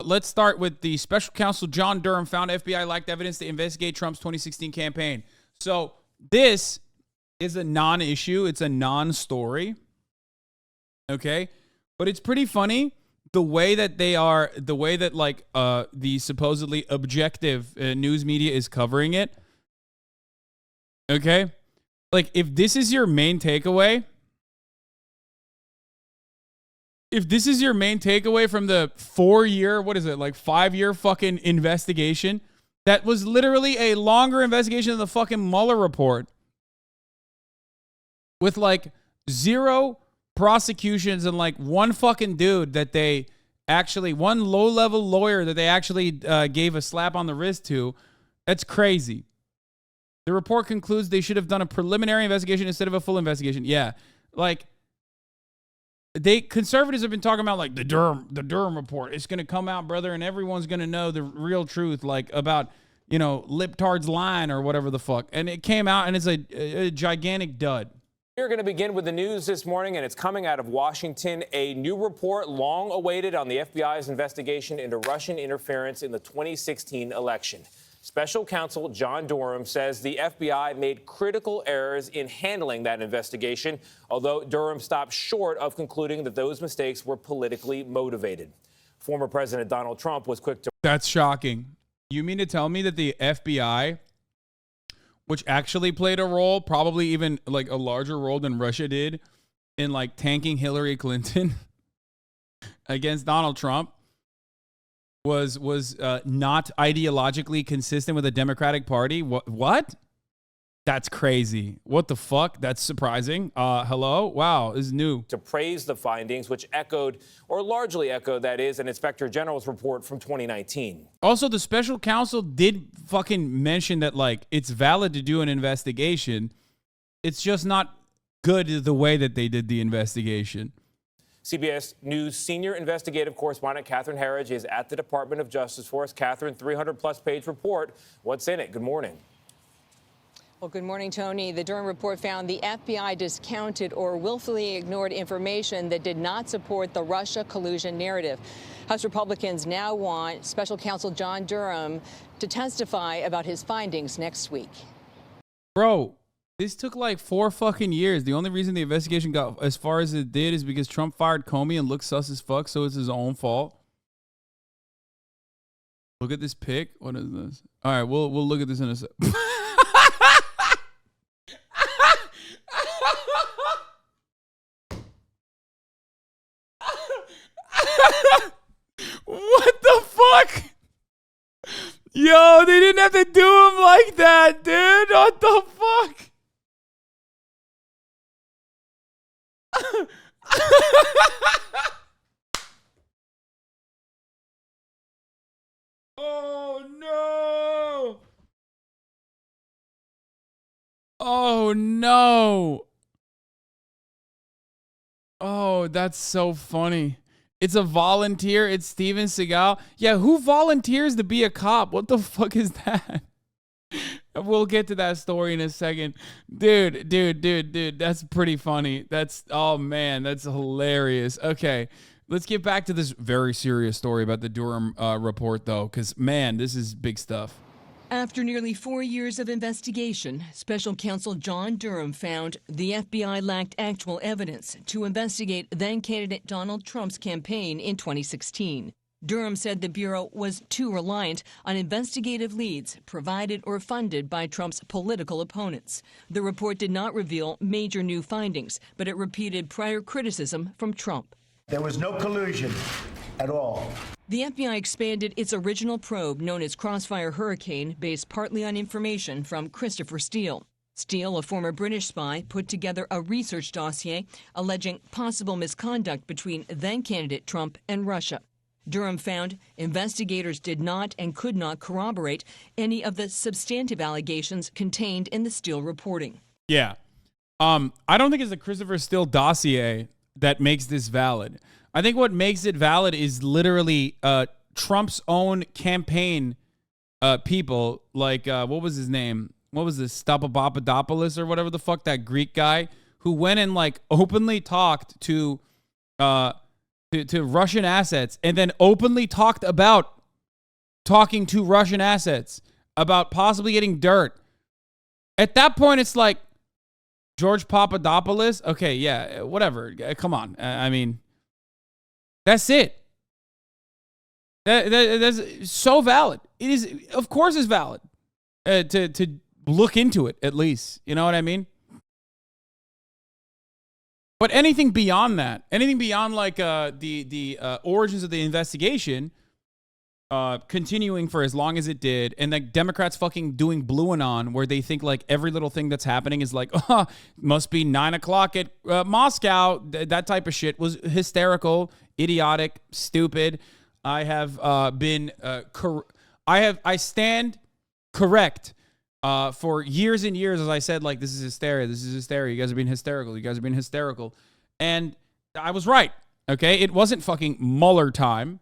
let's start with the special counsel John Durham found FBI lacked evidence to investigate Trump's 2016 campaign. So this is a non-issue. It's a non-story. Okay. But it's pretty funny the way that the supposedly objective news media is covering it. Okay. Like, if this is your main takeaway, from the 4-year, 5-year fucking investigation, that was literally a longer investigation than the fucking Mueller report, with like 0 prosecutions and like one fucking dude that they actually, one low-level lawyer that they actually gave a slap on the wrist to. That's crazy. The report concludes they should have done a preliminary investigation instead of a full investigation. Yeah, like, conservatives have been talking about like the Durham report. It's gonna come out, brother, and everyone's gonna know the real truth, like about, Liptard's line or whatever the fuck. And it came out, and it's a gigantic dud. We're going to begin with the news this morning, and it's coming out of Washington. A new report, long awaited, on the FBI's investigation into Russian interference in the 2016 election. Special counsel John Durham says the FBI made critical errors in handling that investigation, although Durham stopped short of concluding that those mistakes were politically motivated. Former President Donald Trump was quick to... That's shocking. You mean to tell me that the FBI, which actually played a role, probably even like a larger role than Russia did, in like tanking Hillary Clinton against Donald Trump, was not ideologically consistent with the Democratic Party? What? That's crazy. What the fuck? That's surprising. Hello? Wow, this is new. To praise the findings, which echoed, or largely echoed, that is, an Inspector General's report from 2019. Also, the special counsel did fucking mention that, like, it's valid to do an investigation. It's just not good the way that they did the investigation. CBS News senior investigative correspondent Catherine Herridge is at the Department of Justice for us. Catherine, 300-plus page report. What's in it? Good morning. Well, good morning, Tony. The Durham report found the FBI discounted or willfully ignored information that did not support the Russia collusion narrative. House Republicans now want special counsel John Durham to testify about his findings next week. Bro, this took like 4 fucking years. The only reason the investigation got as far as it did is because Trump fired Comey and looked sus as fuck, so it's his own fault. Look at this pic. What is this? All right, we'll look at this in a sec. What the fuck? Yo, they didn't have to do him like that, dude. What the fuck? Oh no. Oh no. Oh, that's so funny. It's a volunteer. It's Steven Seagal. Yeah, who volunteers to be a cop? What the fuck is that? We'll get to that story in a second. Dude. That's pretty funny. Oh man, that's hilarious. Okay, let's get back to this very serious story about the Durham report, though, because, man, this is big stuff. After nearly 4 years of investigation, special counsel John Durham found the FBI lacked actual evidence to investigate then-candidate Donald Trump's campaign in 2016. Durham said the Bureau was too reliant on investigative leads provided or funded by Trump's political opponents. The report did not reveal major new findings, but it repeated prior criticism from Trump. There was no collusion at all. The FBI expanded its original probe, known as Crossfire Hurricane, based partly on information from Christopher Steele. Steele, a former British spy, put together a research dossier alleging possible misconduct between then-candidate Trump and Russia. Durham found investigators did not and could not corroborate any of the substantive allegations contained in the Steele reporting. Yeah. I don't think it's the Christopher Steele dossier that makes this valid. I think what makes it valid is literally Trump's own campaign people, like, what was his name? What was this? Papadopoulos or whatever the fuck, that Greek guy who went and like openly talked to to Russian assets and then openly talked about talking to Russian assets about possibly getting dirt. At that point, it's like, George Papadopoulos, okay, yeah, whatever. Come on. I mean, that's it. That's so valid. It is, of course, it's valid to look into it at least. You know what I mean? But anything beyond that, anything beyond like the origins of the investigation, continuing for as long as it did, and like Democrats fucking doing Blue Anon, where they think like every little thing that's happening is like, oh, must be 9:00 at Moscow. That type of shit was hysterical, idiotic, stupid. I have been I stand correct for years and years, as I said, like, this is hysteria. This is hysteria. You guys are being hysterical. You guys are being hysterical. And I was right. Okay. It wasn't fucking Mueller time.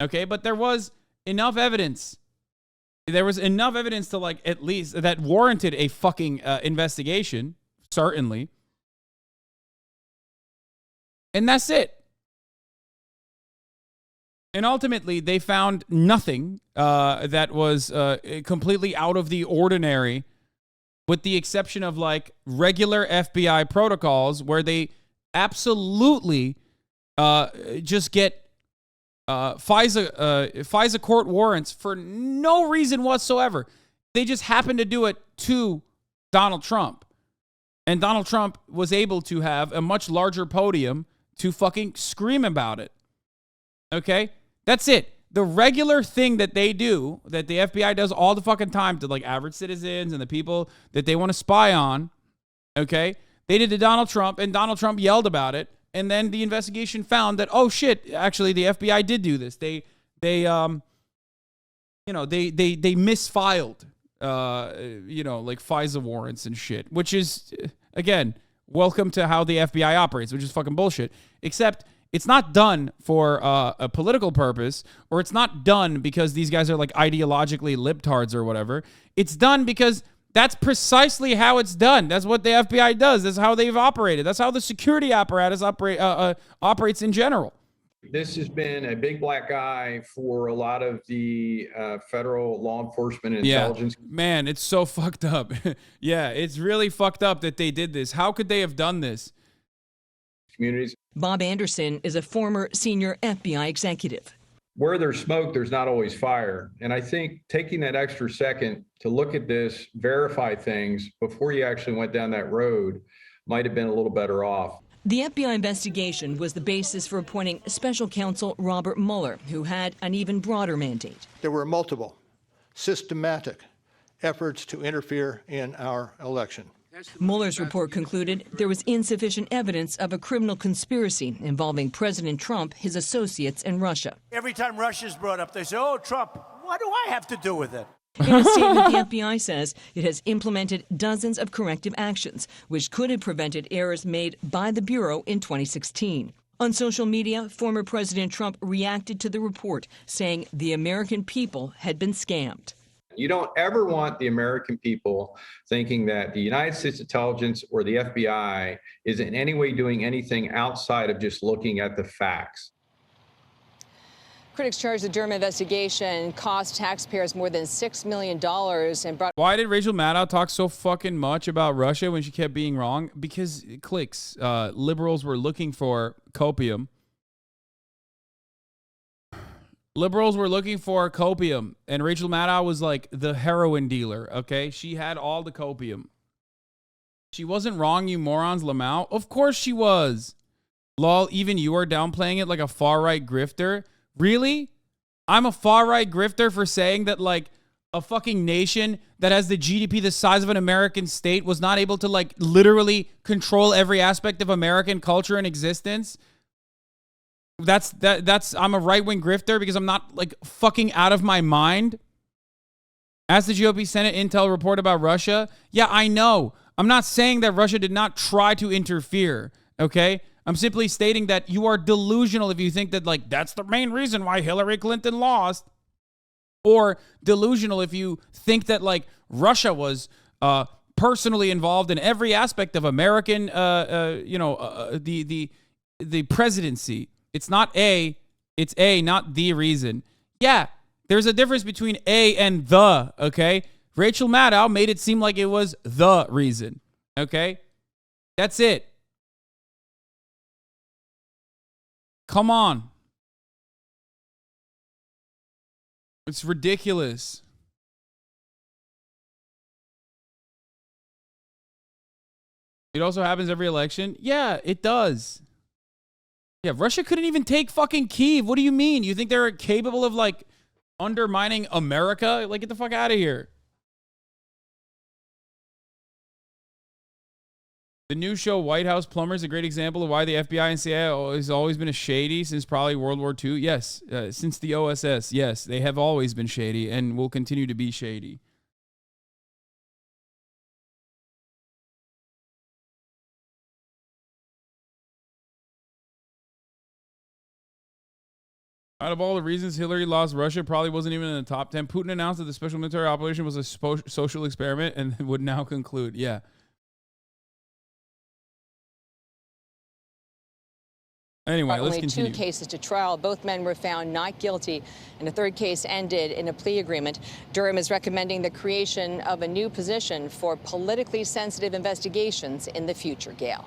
Okay. But there was enough evidence. There was enough evidence to like, at least that warranted a fucking investigation. Certainly. And that's it. And ultimately, they found nothing that was completely out of the ordinary, with the exception of like regular FBI protocols where they absolutely just get FISA court warrants for no reason whatsoever. They just happened to do it to Donald Trump. And Donald Trump was able to have a much larger podium to fucking scream about it. Okay? That's it. The regular thing that they do, that the FBI does all the fucking time to like average citizens and the people that they want to spy on, okay? They did to Donald Trump, and Donald Trump yelled about it, and then the investigation found that, oh shit, actually the FBI did do this. They misfiled, like FISA warrants and shit, which is, again, welcome to how the FBI operates, which is fucking bullshit. Except it's not done for a political purpose, or it's not done because these guys are like ideologically libtards or whatever. It's done because that's precisely how it's done. That's what the FBI does. That's how they've operated. That's how the security apparatus operates in general. This has been a big black eye for a lot of the federal law enforcement and intelligence. Man, it's so fucked up. Yeah, it's really fucked up that they did this. How could they have done this? Communities. Bob Anderson is a former senior FBI executive. Where there's smoke, there's not always fire. And I think taking that extra second to look at this, verify things before you actually went down that road might have been a little better off. The FBI investigation was the basis for appointing special counsel Robert Mueller, who had an even broader mandate. There were multiple systematic efforts to interfere in our election. Mueller's report concluded there was insufficient evidence of a criminal conspiracy involving President Trump, his associates, and Russia. Every time Russia's brought up, they say, oh, Trump, what do I have to do with it? In a statement, the FBI says it has implemented dozens of corrective actions, which could have prevented errors made by the Bureau in 2016. On social media, former President Trump reacted to the report, saying the American people had been scammed. You don't ever want the American people thinking that the United States intelligence or the FBI is in any way doing anything outside of just looking at the facts. Critics charge the Durham investigation cost taxpayers more than $6 million and brought... Why did Rachel Maddow talk so fucking much about Russia when she kept being wrong? Because clicks. Liberals were looking for copium. Liberals were looking for copium, and Rachel Maddow was like the heroin dealer, okay? She had all the copium. She wasn't wrong, you morons, Lamau. Of course she was. Lol, even you are downplaying it like a far-right grifter. Really? I'm a far-right grifter for saying that, like, a fucking nation that has the GDP the size of an American state was not able to, like, literally control every aspect of American culture and existence? I'm a right-wing grifter because I'm not like fucking out of my mind. As the GOP Senate intel report about Russia, yeah, I know. I'm not saying that Russia did not try to interfere, okay? I'm simply stating that you are delusional if you think that like that's the main reason why Hillary Clinton lost. Or delusional if you think that like Russia was personally involved in every aspect of American the presidency. It's not A. It's A, not the reason. Yeah, there's a difference between A and the, okay? Rachel Maddow made it seem like it was the reason, okay? That's it. Come on. It's ridiculous. It also happens every election. Yeah, it does. Yeah, Russia couldn't even take fucking Kyiv. What do you mean? You think they're capable of, like, undermining America? Like, get the fuck out of here. The new show White House Plumber is a great example of why the FBI and CIA has always been a shady since probably World War II. Yes, since the OSS. Yes, they have always been shady and will continue to be shady. Out of all the reasons Hillary lost, Russia probably wasn't even in the top 10. Putin announced that the special military operation was a social experiment and would now conclude. Yeah. Anyway, let's continue. Only 2 cases to trial. Both men were found not guilty, and a third case ended in a plea agreement. Durham is recommending the creation of a new position for politically sensitive investigations in the future. Gail.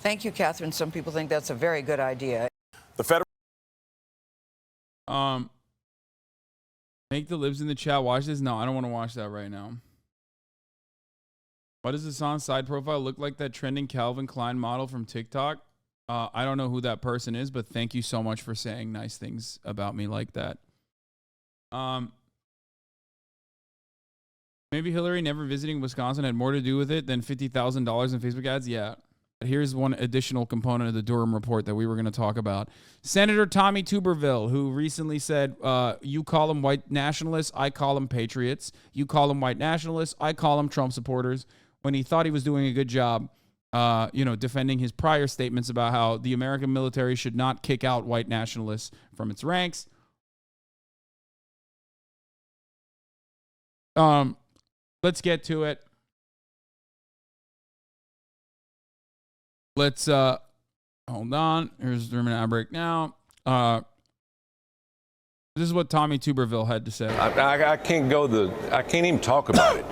Thank you, Catherine. Some people think that's a very good idea. The federal. Make the libs in the chat watch this. No, I don't want to watch that right now. Why does Hasan's side profile look like that trending Calvin Klein model from TikTok? I don't know who that person is, but thank you so much for saying nice things about me like that. Maybe Hillary never visiting Wisconsin had more to do with it than $50,000 in Facebook ads. Yeah. But here's one additional component of the Durham report that we were going to talk about. Senator Tommy Tuberville, who recently said, you call them white nationalists, I call them patriots. You call them white nationalists, I call them Trump supporters. When he thought he was doing a good job, defending his prior statements about how the American military should not kick out white nationalists from its ranks. Let's get to it. Let's hold on. Here's the ad break now. This is what Tommy Tuberville had to say. I can't even talk about it.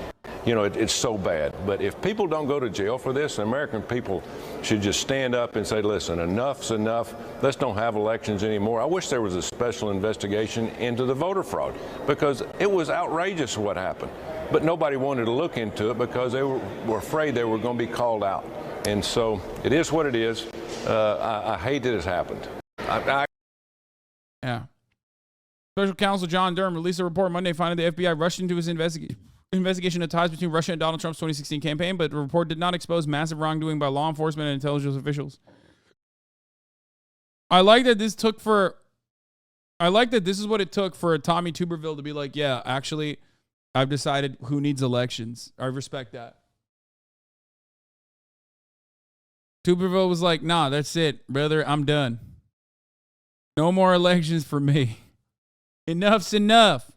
It's so bad. But if people don't go to jail for this, American people should just stand up and say, listen, enough's enough. Let's don't have elections anymore. I wish there was a special investigation into the voter fraud because it was outrageous what happened. But nobody wanted to look into it because they were afraid they were going to be called out. And so it is what it is. I hate that it's happened. Yeah. Special Counsel John Durham released a report Monday finding the FBI rushed into his investigation of ties between Russia and Donald Trump's 2016 campaign, but the report did not expose massive wrongdoing by law enforcement and intelligence officials. I like that this is what it took for Tommy Tuberville to be like, yeah, actually, I've decided who needs elections. I respect that. Tuberville was like, nah, that's it, brother. I'm done. No more elections for me. Enough's enough.